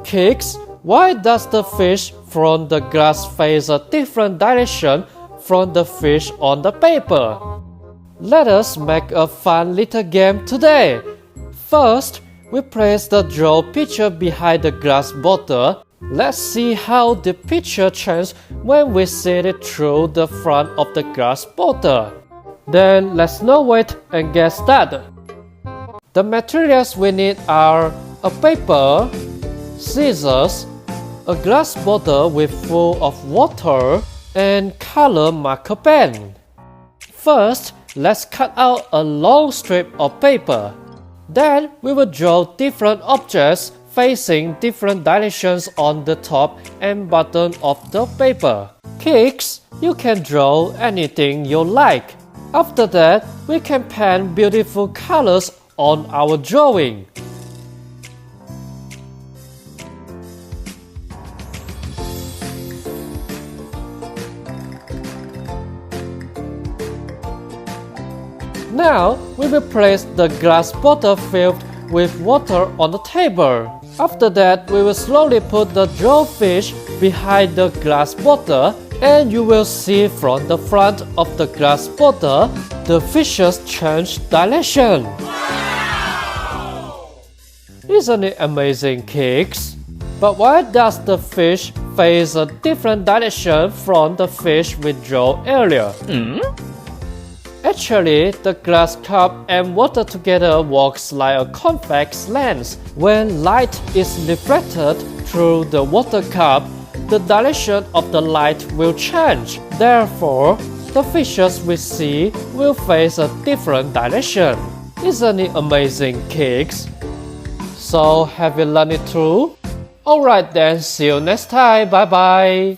Kicks, why does the fish from the glass face a different direction from the fish on the paper? Let us make a fun little game today. First, we place the draw picture behind the glass bottle. Let's see how the picture changes when we see it through the front of the glass bottle. Then let's not wait and get started. The materials we need are a paper, scissors, a glass bottle full of water, and color marker pen. First, let's cut out a long strip of paper. Then we will draw different objects facing different directions on the top and bottom of the paper. Kicks, you can draw anything you like. After that, we can paint beautiful colors on our drawing. Now, we will place the glass bottle filled with water on the table. After that, we will slowly put the draw fish behind the glass bottle, and you will see from the front of the glass bottle, the fishes change direction. Wow! Isn't it amazing, Kicks? But why does the fish face a different direction from the fish we drew earlier? Actually, the glass cup and water together works like a convex lens. When light is reflected through the water cup, the direction of the light will change. Therefore, the fishes we see will face a different direction. Isn't it amazing, Kicks? So, have you learned it too? Alright then, see you next time. Bye bye.